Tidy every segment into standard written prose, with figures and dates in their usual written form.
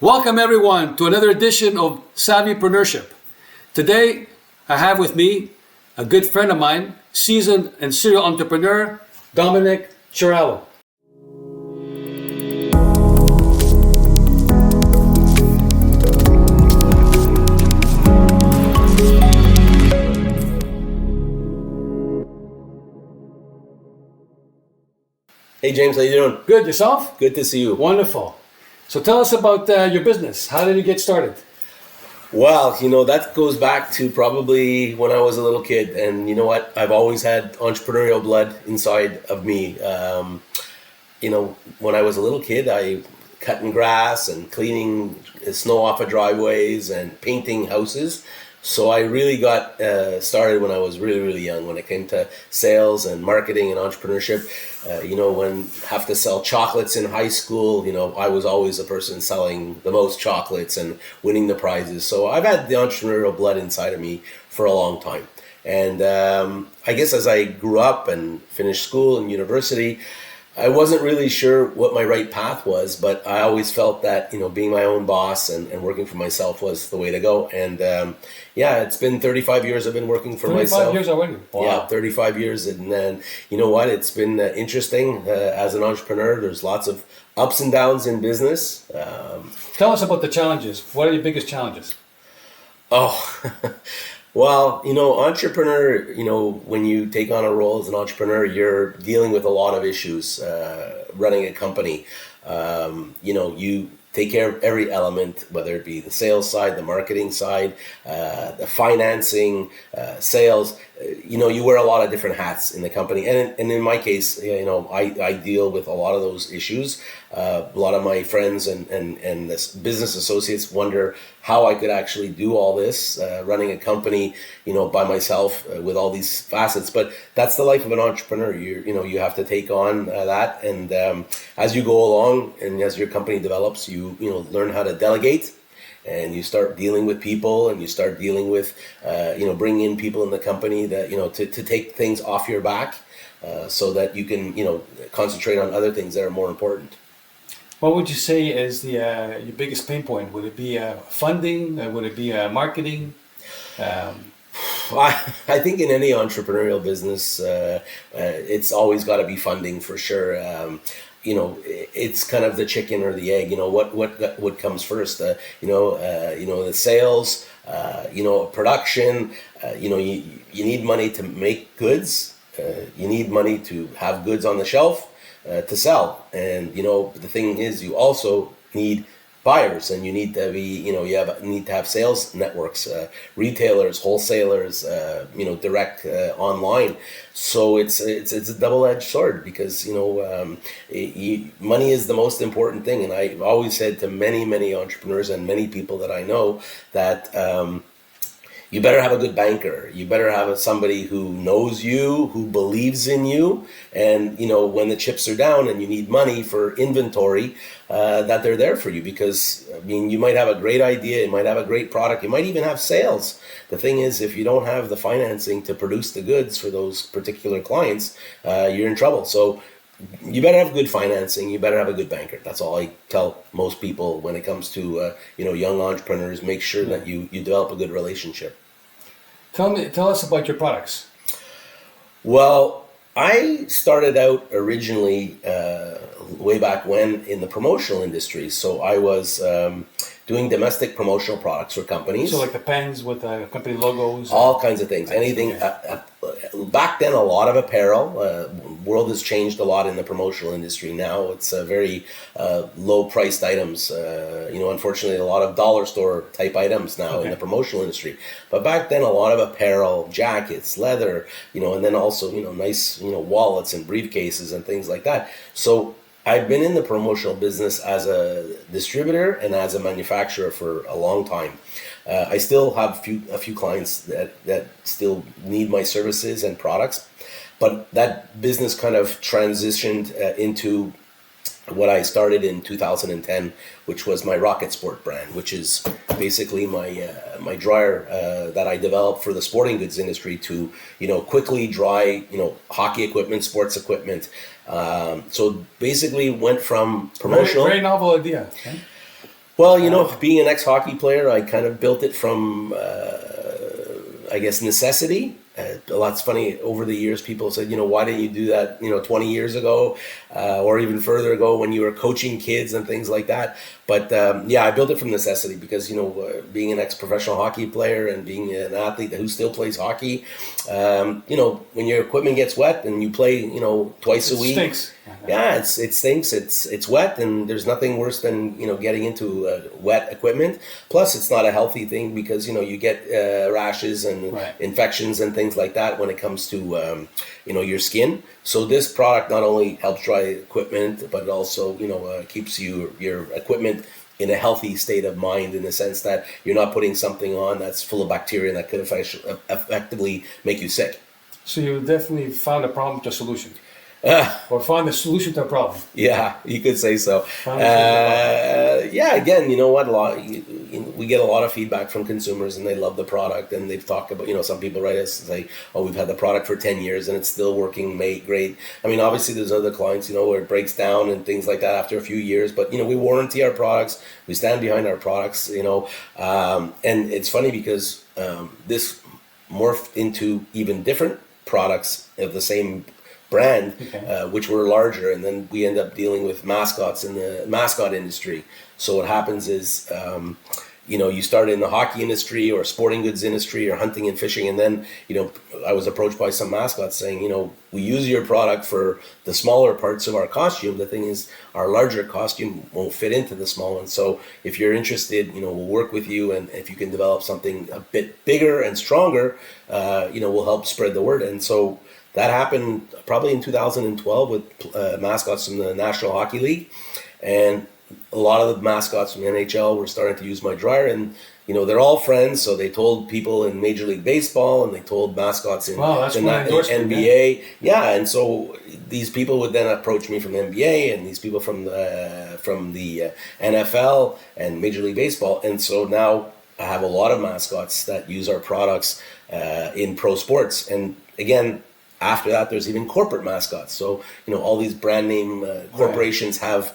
Welcome everyone to another edition of Savvypreneurship. Today, I have with me a good friend of mine, seasoned and serial entrepreneur, Domenic Ciarallo. Hey James, how you doing? Good, yourself? Good to see you. Wonderful. So tell us about your business. How did you get started? Well, that goes back to probably when I was a little kid. And you know what? I've always had entrepreneurial blood inside of me. When I was a little kid, I cutting grass and cleaning snow off of driveways and painting houses. So I really got started when I was really, really young when it came to sales and marketing and entrepreneurship. When have to sell chocolates in high school, I was always the person selling the most chocolates and winning the prizes. So I've had the entrepreneurial blood inside of me for a long time. And I guess as I grew up and finished school and university, I wasn't really sure what my right path was, but I always felt that, being my own boss and working for myself was the way to go. And it's been 35 years I've been working for myself. 35 years already? Wow. Yeah, 35 years. And then, you know what? It's been interesting as an entrepreneur. There's lots of ups and downs in business. Tell us about the challenges. What are your biggest challenges? Well, entrepreneur, when you take on a role as an entrepreneur, you're dealing with a lot of issues running a company. You take care of every element, whether it be the sales side, the marketing side, the financing, sales. You wear a lot of different hats in the company. And in my case, I deal with a lot of those issues. A lot of my friends and this business associates wonder how I could actually do all this, running a company, by myself with all these facets. But that's the life of an entrepreneur. You have to take on that. And as you go along and as your company develops, you learn how to delegate. And you start dealing with people, and you start dealing with, bringing in people in the company that, to take things off your back so that you can, concentrate on other things that are more important. What would you say is your biggest pain point? Would it be funding? Would it be marketing? I think in any entrepreneurial business, it's always got to be funding for sure. It's kind of the chicken or the egg. What comes first? The sales. Production. You need money to make goods. You need money to have goods on the shelf to sell. And the thing is, you also need buyers, and you need to be, need to have sales networks, retailers, wholesalers, direct online. So it's a double-edged sword because money is the most important thing. And I've always said to many entrepreneurs and many people that I know that you better have a good banker. You better have somebody who knows you, who believes in you, and when the chips are down and you need money for inventory, that they're there for you. Because you might have a great idea, you might have a great product, you might even have sales. The thing is, if you don't have the financing to produce the goods for those particular clients, you're in trouble. So you better have good financing. You better have a good banker. That's all I tell most people when it comes to young entrepreneurs. Make sure that you develop a good relationship. Tell us about your products. Well, I started out originally way back when in the promotional industry. So I was doing domestic promotional products for companies. So like the pens with the company logos? All kinds of things. Anything. Back then, a lot of apparel. World has changed a lot in the promotional industry now. It's very low-priced items. Unfortunately, a lot of dollar store type items now in the promotional industry. But back then, a lot of apparel, jackets, leather, and then also, nice, wallets and briefcases and things like that. So I've been in the promotional business as a distributor and as a manufacturer for a long time. I still have a few clients that still need my services and products, but that business kind of transitioned into what I started in 2010, which was my Rocket Sport brand, which is basically my dryer that I developed for the sporting goods industry to quickly dry hockey equipment, sports equipment. So basically went from promotional. Very novel idea. Okay? Well, being an ex-hockey player, I kind of built it from, I guess, necessity. A lot's funny, over the years, people said, why didn't you do that, 20 years ago, or even further ago when you were coaching kids and things like that. But yeah, I built it from necessity because, being an ex-professional hockey player and being an athlete who still plays hockey, when your equipment gets wet and you play, twice a week. It stinks. Yeah, it stinks. It's wet, and there's nothing worse than getting into wet equipment. Plus, it's not a healthy thing because you get rashes and infections and things like that when it comes to your skin. So this product not only helps dry equipment, but it also keeps your equipment in a healthy state of mind, in the sense that you're not putting something on that's full of bacteria that could effectively make you sick. So you definitely found a problem to a solution. Or find a solution to a problem. Yeah, you could say so. Yeah, again, what? We get a lot of feedback from consumers, and they love the product, and they've talked about, some people write us and say, oh, we've had the product for 10 years and it's still working great. I mean, obviously there's other clients, where it breaks down and things like that after a few years, but, we warranty our products, we stand behind our products, and it's funny because this morphed into even different products of the same brand, which were larger, and then we end up dealing with mascots in the mascot industry. So what happens is, you start in the hockey industry or sporting goods industry or hunting and fishing, and then, I was approached by some mascots saying, we use your product for the smaller parts of our costume. The thing is, our larger costume won't fit into the small one. So if you're interested, we'll work with you, and if you can develop something a bit bigger and stronger, we'll help spread the word. And so that happened probably in 2012 with mascots from the National Hockey League, and a lot of the mascots from the NHL were starting to use my dryer, and they're all friends, so they told people in Major League Baseball, and they told mascots in the NBA. Yeah, and so these people would then approach me from the NBA, and these people from the NFL and Major League Baseball, and so now I have a lot of mascots that use our products in pro sports, and again, after that, there's even corporate mascots. So, all these brand name corporations have,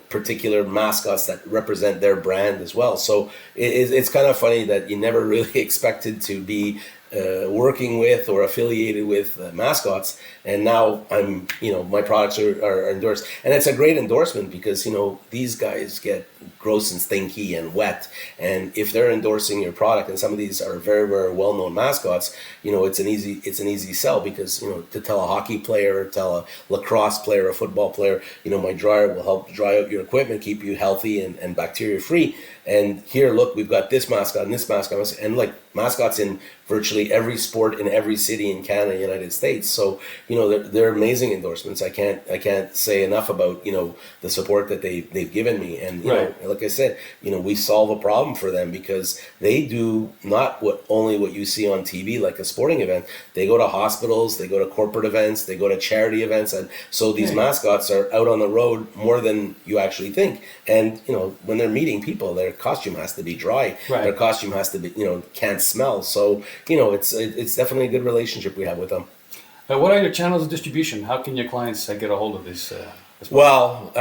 particular mascots that represent their brand as well. So it's kind of funny that you never really expected to be working with or affiliated with mascots, and now I'm, my products are endorsed, and it's a great endorsement because these guys get gross and stinky and wet, and if they're endorsing your product, and some of these are very, very well-known mascots, it's an easy sell, because to tell a hockey player, tell a lacrosse player, a football player, my dryer will help dry out your equipment, keep you healthy and bacteria free. And here, look, we've got this mascot and this mascot, and like mascots in virtually every sport in every city in Canada, United States. So, they're amazing endorsements. I can't say enough about, the support that they've given me. And, like I said, we solve a problem for them, because they do not only what you see on TV, like a sporting event. They go to hospitals, they go to corporate events, they go to charity events. And so these mascots are out on the road more than you actually think. And, when they're meeting people, their costume has to be dry. Their costume has to be, can't smell. So, it's definitely a good relationship we have with them. What are your channels of distribution? How can your clients get a hold of this? Well,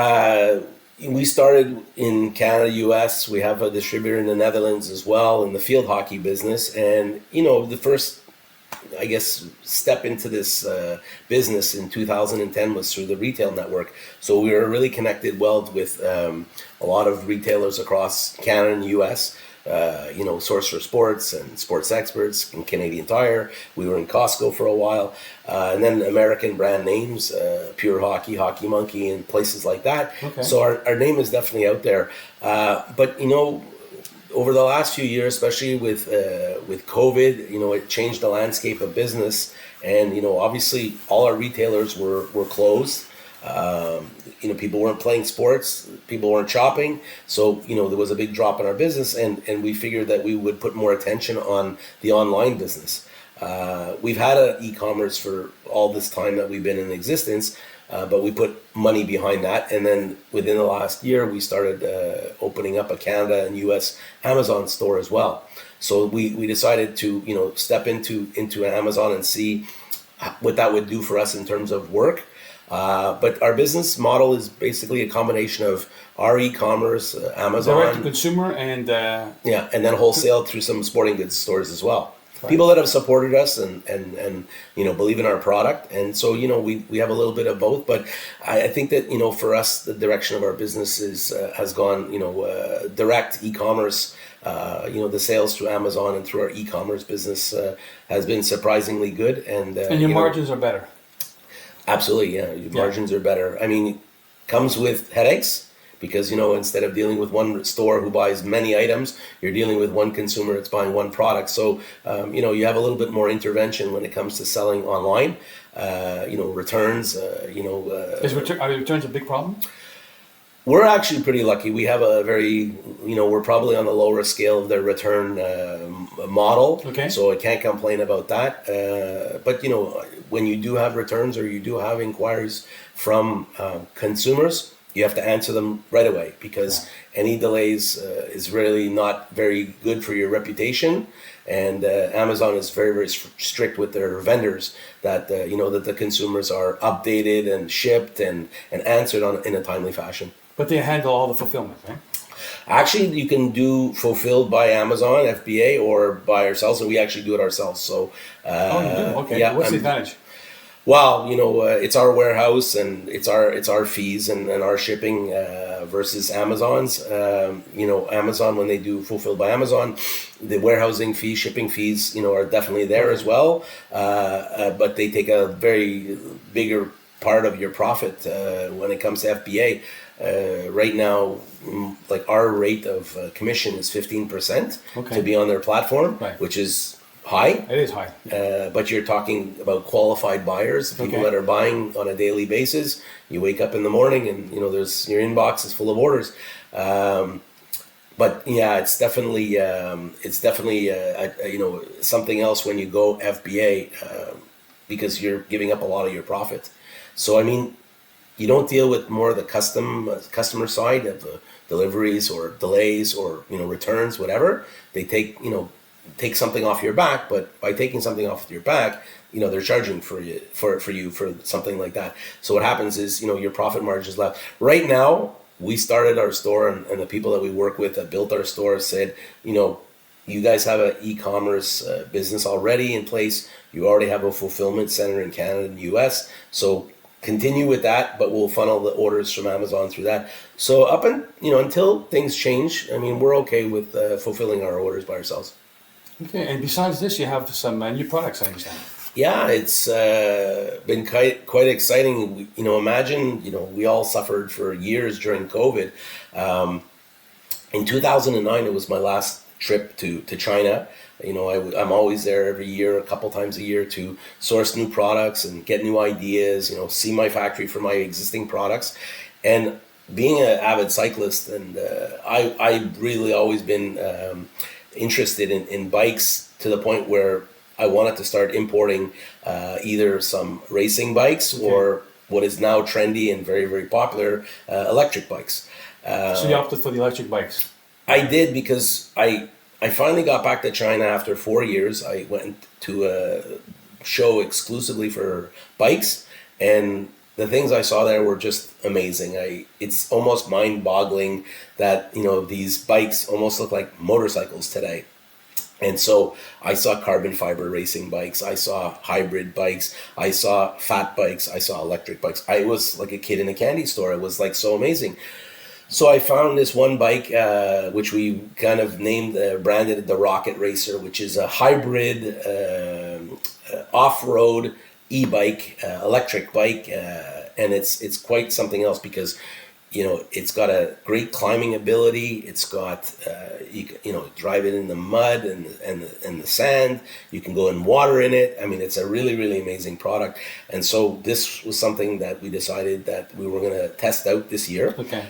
we started in Canada, US. We have a distributor in the Netherlands as well in the field hockey business. And, the first, I guess, step into this business in 2010 was through the retail network. So we were really connected well with a lot of retailers across Canada and US. Source for Sports and Sports Experts and Canadian Tire. We were in Costco for a while. And then American brand names, Pure Hockey, Hockey Monkey, and places like that. Okay. So our name is definitely out there. But, over the last few years, especially with COVID, it changed the landscape of business. And, obviously all our retailers were closed. People weren't playing sports, people weren't shopping. So, there was a big drop in our business, and we figured that we would put more attention on the online business. We've had an e-commerce for all this time that we've been in existence, but we put money behind that. And then within the last year, we started opening up a Canada and US Amazon store as well. So we decided to, step into Amazon and see what that would do for us in terms of work. But our business model is basically a combination of our e-commerce, Amazon, Direct to consumer and yeah, and then wholesale through some sporting goods stores as well. Right. People that have supported us and believe in our product, and so we have a little bit of both. But I think that for us, the direction of our business has gone direct e-commerce. The sales through Amazon and through our e-commerce business has been surprisingly good, and your margins are better. Absolutely, yeah. Your margins are better. I mean, comes with headaches. Because, instead of dealing with one store who buys many items, you're dealing with one consumer that's buying one product. So, you have a little bit more intervention when it comes to selling online. Returns, Are returns a big problem? We're actually pretty lucky. We have a very, we're probably on the lower scale of their return model. Okay. So I can't complain about that. But, when you do have returns or you do have inquiries from consumers, you have to answer them right away, because any delays is really not very good for your reputation. And Amazon is very, very strict with their vendors that that the consumers are updated and shipped and answered in a timely fashion. But they handle all the fulfillment, right? Actually, you can do fulfilled by Amazon, FBA, or by ourselves, and we actually do it ourselves. So, you do? Okay. Yeah, What's the advantage? Well, it's our warehouse and it's our fees and our shipping versus Amazon's. Amazon, when they do fulfilled by Amazon, the warehousing fees, shipping fees, are definitely there as well. But they take a very bigger part of your profit when it comes to FBA. Right now, like our rate of commission is 15% to be on their platform, which is high. It is high. But you're talking about qualified buyers, people that are buying on a daily basis. You wake up in the morning and there's your inbox is full of orders. But yeah, it's definitely something else when you go FBA because you're giving up a lot of your profit. So I mean, you don't deal with more of the customer side of the deliveries or delays or returns, whatever. They take something off your back, but by taking something off your back, they're charging for you for something like that. So what happens is, your profit margin is left. Right now, we started our store, and the people that we work with that built our store said, you guys have an e-commerce business already in place. You already have a fulfillment center in Canada and US. So continue with that, but we'll funnel the orders from Amazon through that. So until things change, I mean, we're okay with fulfilling our orders by ourselves. Okay, and besides this, you have some new products, I understand. Yeah, it's been quite exciting. Imagine, we all suffered for years during COVID. In 2009, it was my last trip to China. I'm always there every year, a couple times a year, to source new products and get new ideas, see my factory for my existing products. And being an avid cyclist, and I really always been interested in bikes to the point where I wanted to start importing either some racing bikes or what is now trendy and very, very popular, electric bikes. So you opted for the electric bikes? I did, because I finally got back to China after 4 years. I went to a show exclusively for bikes, and the things I saw there were just amazing. It's almost mind-boggling that these bikes almost look like motorcycles today. And so I saw carbon fiber racing bikes, I saw hybrid bikes, I saw fat bikes, I saw electric bikes. I was like a kid in a candy store. It was like so amazing. So I found this one bike, which we kind of branded the Rocket Racer, which is a hybrid off-road e-bike, electric bike, and it's quite something else, because it's got a great climbing ability. It's got you drive it in the mud and the sand. You can go in water in it. I mean, it's a really, really amazing product. And so this was something that we decided that we were going to test out this year. Okay.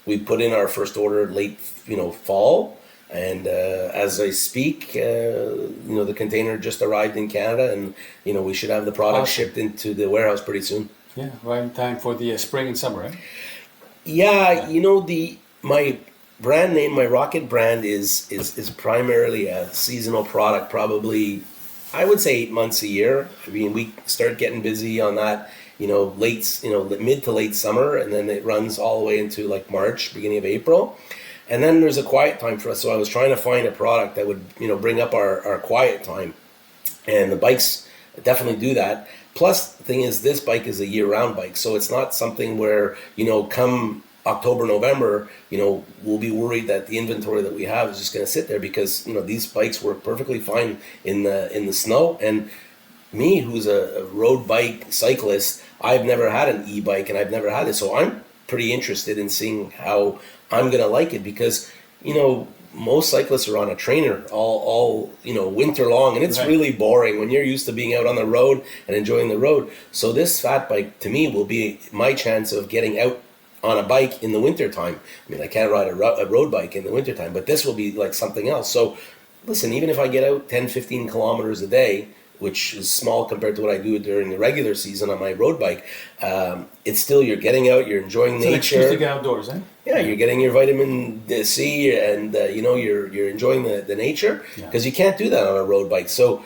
We put in our first order late fall. And as I speak, the container just arrived in Canada, and we should have the product shipped into the warehouse pretty soon. Yeah, right in time for the spring and summer, right? Yeah, my brand name, my Rocket brand is primarily a seasonal product. Probably, I would say 8 months a year. I mean, we start getting busy on that mid to late summer, and then it runs all the way into like March, beginning of April. And then there's a quiet time for us. So I was trying to find a product that would, bring up our quiet time. And the bikes definitely do that. Plus, the thing is, this bike is a year-round bike. So it's not something where, come October, November, we'll be worried that the inventory that we have is just going to sit there, because, these bikes work perfectly fine in the snow. And me, who's a road bike cyclist, I've never had an e-bike and I've never had it. So I'm pretty interested in seeing how I'm going to like it, because, most cyclists are on a trainer all winter long, and it's right. really boring when you're used to being out on the road and enjoying the road. So this fat bike, to me, will be my chance of getting out on a bike in the wintertime. I mean, I can't ride a road bike in the wintertime, but this will be like something else. So listen, even if I get out 10, 15 kilometers a day, which is small compared to what I do during the regular season on my road bike, it's still, you're getting out, you're enjoying nature. It's an excuse to get outdoors, eh? Yeah, you're getting your vitamin C, and you're enjoying the nature, because you can't do that on a road bike. So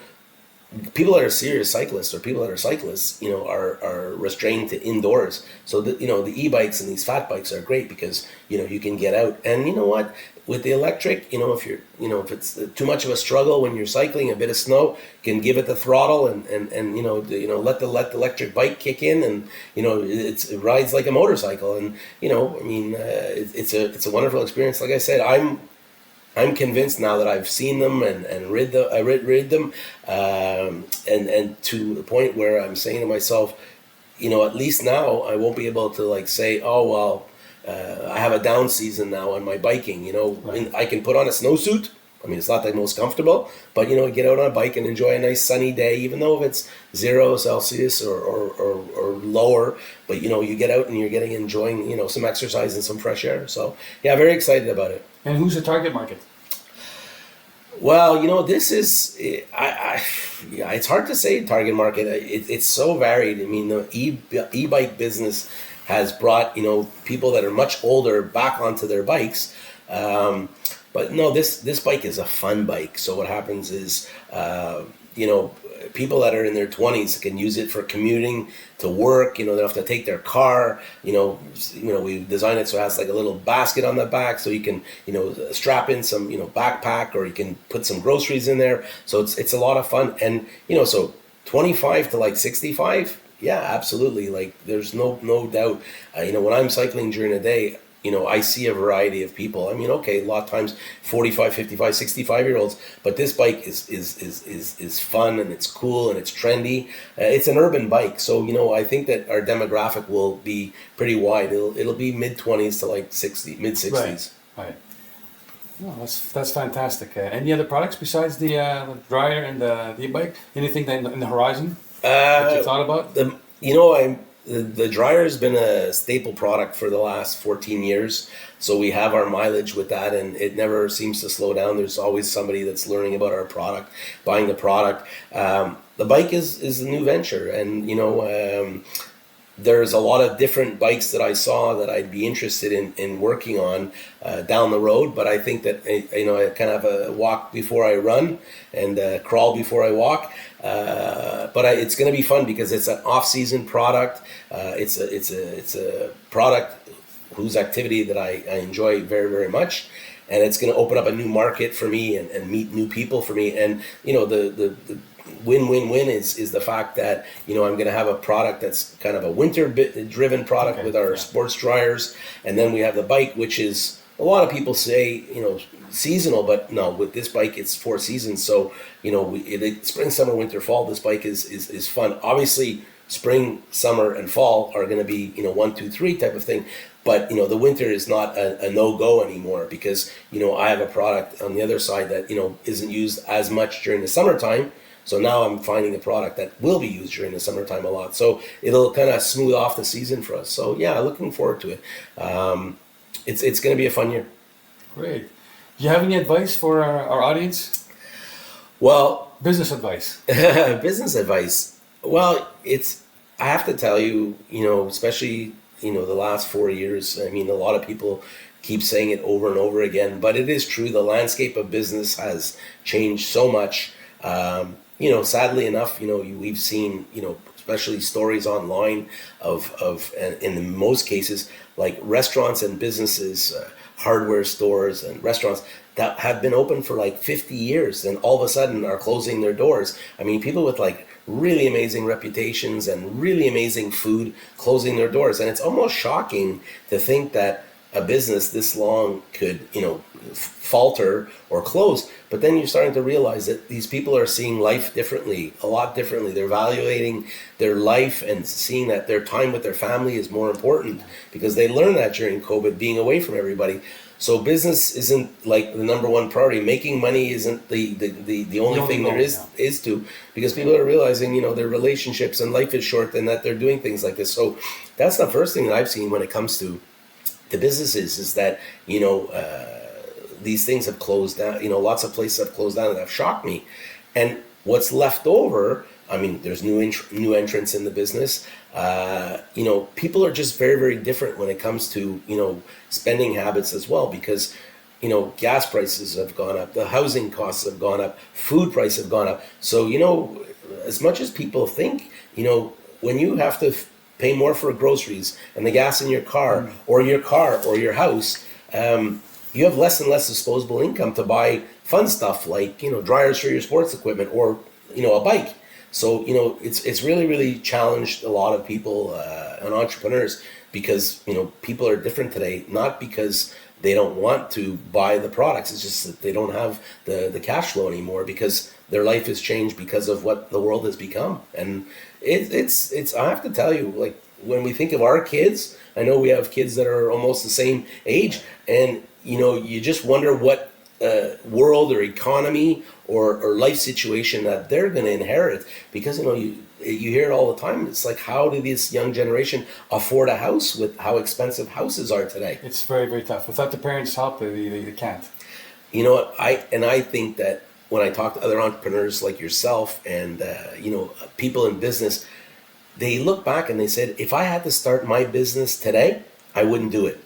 people that are serious cyclists, or people that are cyclists, are restrained to indoors. So the e-bikes and these fat bikes are great, because you can get out. And you know what? With the electric, if it's too much of a struggle when you're cycling, a bit of snow, you can give it the throttle and let the electric bike kick in, and it rides like a motorcycle. And it's a wonderful experience. Like I said, I'm convinced now that I've seen them and read them, and to the point where I'm saying to myself, at least now I won't be able to say, oh well, I have a down season now on my biking. Right. I can put on a snowsuit. I mean, it's not the most comfortable, but get out on a bike and enjoy a nice sunny day, even though if it's 0 Celsius or lower. But you get out and you're enjoying some exercise and some fresh air. So yeah, very excited about it. And who's the target market? Well, this is, it's hard to say target market. It's so varied. I mean, the e-bike business has brought, people that are much older back onto their bikes. But no, this bike is a fun bike. So what happens is, people that are in their 20s can use it for commuting to work. They don't have to take their car. We designed it so it has like a little basket on the back, so you can, strap in some, backpack, or you can put some groceries in there. So it's a lot of fun. And, so 25 to 65, yeah, absolutely. There's no doubt. When I'm cycling during the day, I see a variety of people. I mean, okay, a lot of times 45, 55, 65-year-olds, but this bike is fun, and it's cool, and it's trendy. It's an urban bike. So, I think that our demographic will be pretty wide. It'll be mid-20s to mid-60s. Right. Oh, that's fantastic. Any other products besides the dryer and the e-bike? Anything that in the horizon that you thought about? The dryer has been a staple product for the last 14 years. So we have our mileage with that, and it never seems to slow down. There's always somebody that's learning about our product, buying the product. The bike is a new venture, and there's a lot of different bikes that I saw that I'd be interested in working on down the road. But I think that I kind of have a walk before I run, and crawl before I walk. But it's going to be fun, because it's an off-season product. It's a product whose activity that I enjoy very, very much, and it's going to open up a new market for me and meet new people for me. And the win-win-win is the fact that I'm going to have a product that's kind of a winter-driven product with our sports dryers, and then we have the bike, which is, a lot of people say seasonal, but no, with this bike it's 4 seasons. So spring, summer, winter, fall, this bike is fun. Obviously spring, summer, and fall are going to be 1, 2, 3 type of thing, but the winter is not a no-go anymore, because I have a product on the other side that isn't used as much during the summertime. So now I'm finding a product that will be used during the summertime a lot. So it'll kind of smooth off the season for us. So yeah, looking forward to it. It's going to be a fun year. Great. Do you have any advice for our audience? Well, business advice. Business advice. Well, I have to tell you, especially, the last 4 years, I mean, a lot of people keep saying it over and over again, but it is true. The landscape of business has changed so much. Sadly enough, we've seen, especially stories online and in most cases, like restaurants and businesses, hardware stores and restaurants that have been open for like 50 years and all of a sudden are closing their doors. I mean, people with like really amazing reputations and really amazing food closing their doors. And it's almost shocking to think that a business this long could, falter or close. But then you're starting to realize that these people are seeing life differently, a lot differently. They're evaluating their life and seeing that their time with their family is more important because they learned that during COVID, being away from everybody. So business isn't like the number one priority. Making money isn't the only thing there is to, because people are realizing, their relationships and life is short and that they're doing things like this. So that's the first thing that I've seen when it comes to businesses is that, these things have closed down. Lots of places have closed down and have shocked me. And what's left over, I mean, there's new entrants in the business. People are just very, very different when it comes to, spending habits as well, because, gas prices have gone up, the housing costs have gone up, food prices have gone up. So, as much as people think, when you have to pay more for groceries and the gas in your car or your house, you have less and less disposable income to buy fun stuff like, dryers for your sports equipment or, a bike. So, it's really, really challenged a lot of people and entrepreneurs because, people are different today, not because they don't want to buy the products. It's just that they don't have the cash flow anymore because their life has changed because of what the world has become. And it's I have to tell you, like, when we think of our kids, I know we have kids that are almost the same age, and you just wonder what world or economy or life situation that they're going to inherit, because you hear it all the time. It's like, how do this young generation afford a house with how expensive houses are today? It's very, very tough. Without the parents' help, they can't. You know what? I think that when I talk to other entrepreneurs like yourself and people in business, they look back and they said, if I had to start my business today, I wouldn't do it.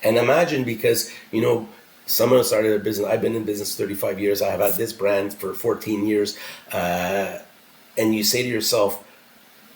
And imagine, because someone started a business. I've been in business 35 years. I have had this brand for 14 years. And you say to yourself,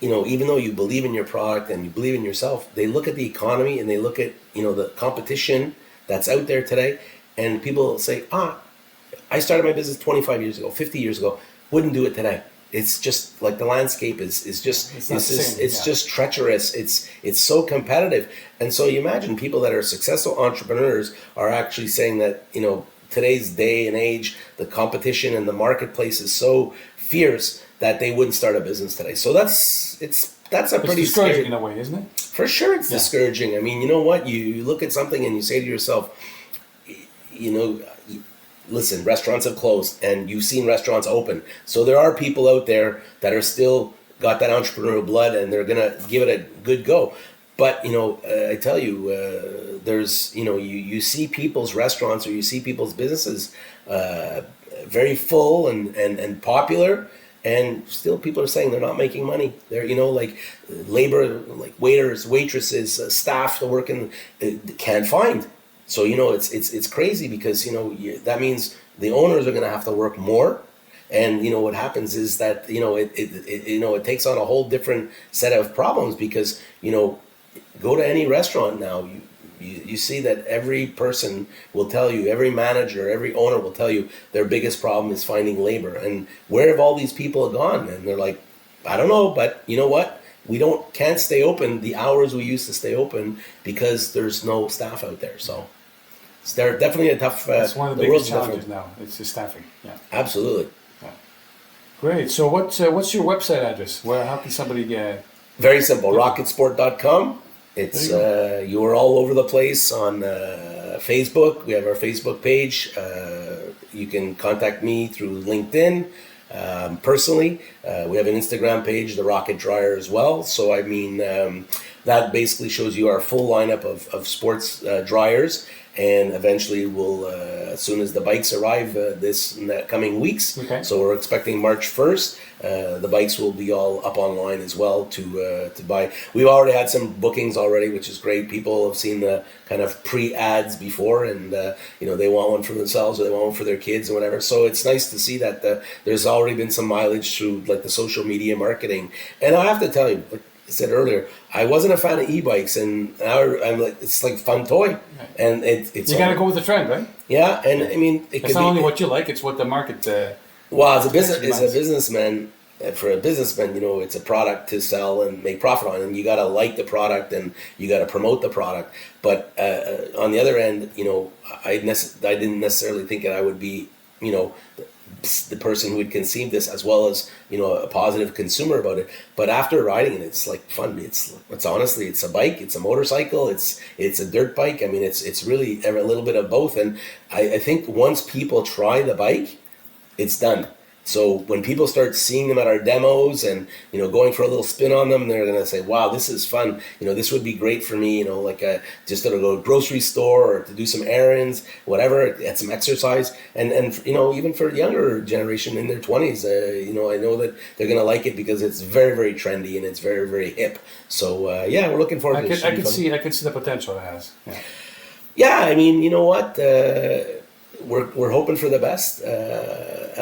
even though you believe in your product and you believe in yourself, they look at the economy and they look at, the competition that's out there today. And people say, I started my business 25 years ago, 50 years ago, wouldn't do it today. It's just like the landscape is just just treacherous. It's so competitive. And so you imagine people that are successful entrepreneurs are actually saying that, today's day and age, the competition and the marketplace is so fierce that they wouldn't start a business today. So that's a pretty discouraging scary, in a way, isn't it? For sure, it's discouraging. I mean, you know what? You look at something and you say to yourself, listen, restaurants have closed and you've seen restaurants open. So there are people out there that are still got that entrepreneurial blood and they're going to give it a good go. But, I tell you, there's, you see people's restaurants or you see people's businesses very full and popular, and still people are saying they're not making money. They're, like labor, like waiters, waitresses, staff to work in, can't find. So, it's crazy because, that means the owners are going to have to work more. And, what happens is that, it takes on a whole different set of problems because, go to any restaurant now, you see that every person will tell you, every manager, every owner will tell you their biggest problem is finding labor. And where have all these people gone? And they're like, I don't know, but you know what? We can't stay open the hours we used to stay open because there's no staff out there. So they're definitely a tough. That's one of the biggest challenges now. It's the staffing. Yeah. Absolutely. Yeah. Great. So what's your website address? How can somebody get? Very simple. Rocketsport.com. It's you are all over the place on Facebook. We have our Facebook page. You can contact me through LinkedIn. Personally, we have an Instagram page, the Rocket Dryer, as well. So I mean, that basically shows you our full lineup of sports dryers, and eventually we'll as soon as the bikes arrive in the coming weeks. Okay. So we're expecting March 1st. The bikes will be all up online as well to buy. We've already had some bookings already, which is great. People have seen the kind of pre-ads before, and they want one for themselves or they want one for their kids or whatever. So it's nice to see that there's already been some mileage through like the social media marketing. And I have to tell you, like I said earlier, I wasn't a fan of e-bikes, and now I'm like, it's like a fun toy, and it's you got to go with the trend, right? Yeah, and I mean, it's not only what you like; it's what the market. Well, as a businessman, for a businessman, it's a product to sell and make profit on, and you got to like the product and you got to promote the product. But on the other end, I didn't necessarily think that I would be, the person who would conceive this as well as a positive consumer about it. But after riding it, it's like fun. It's honestly, it's a bike, it's a motorcycle, it's a dirt bike. I mean, it's really a little bit of both. And I think once people try the bike, it's done. So when people start seeing them at our demos and going for a little spin on them, they're gonna say, "Wow, this is fun. This would be great for me. Just to go to a grocery store or to do some errands, whatever. Get some exercise." And even for the younger generation in their 20s, I know that they're gonna like it because it's very, very trendy and it's very, very hip. So we're looking forward to it. I can see the potential it has. Yeah. Yeah, I mean, you know what? We're hoping for the best.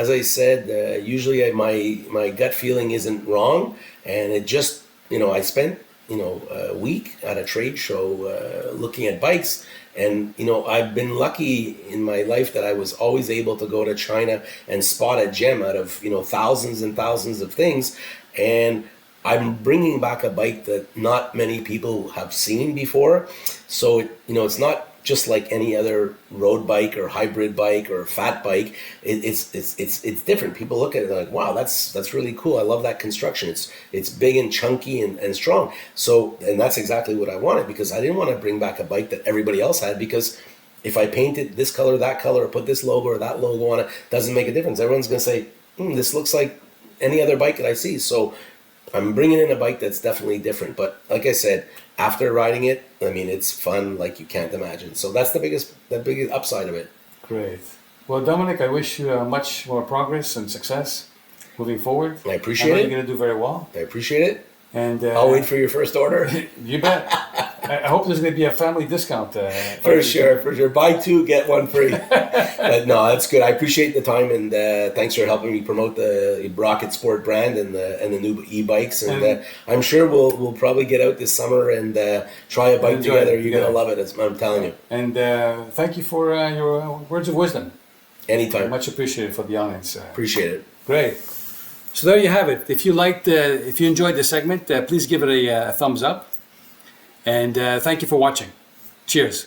As I said, usually my gut feeling isn't wrong, and it just I spent a week at a trade show looking at bikes, and I've been lucky in my life that I was always able to go to China and spot a gem out of thousands and thousands of things, and I'm bringing back a bike that not many people have seen before. So it's not just like any other road bike or hybrid bike or fat bike. It's different. People look at it like, wow, that's really cool. I love that construction. It's big and chunky and strong. So, and that's exactly what I wanted, because I didn't want to bring back a bike that everybody else had, because if I painted this color, that color, or put this logo or that logo on it, doesn't make a difference. Everyone's going to say, this looks like any other bike that I see. So I'm bringing in a bike that's definitely different. But like I said, after riding it, I mean, it's fun like you can't imagine. So that's the biggest upside of it. Great. Well, Domenic, I wish you much more progress and success moving forward. I appreciate it. You're going to do very well. I appreciate it. And I'll wait for your first order. You bet. I hope there's going to be a family discount. For sure. Buy two, get one free. But no, that's good. I appreciate the time, and thanks for helping me promote the Rocket Sport brand and the new e-bikes. And I'm sure we'll probably get out this summer and try a bike together. You're going to love it, I'm telling you. And thank you for your words of wisdom. Anytime. Much appreciated for the audience. Appreciate it. Great. So there you have it. If you enjoyed the segment, please give it a thumbs up. And thank you for watching. Cheers.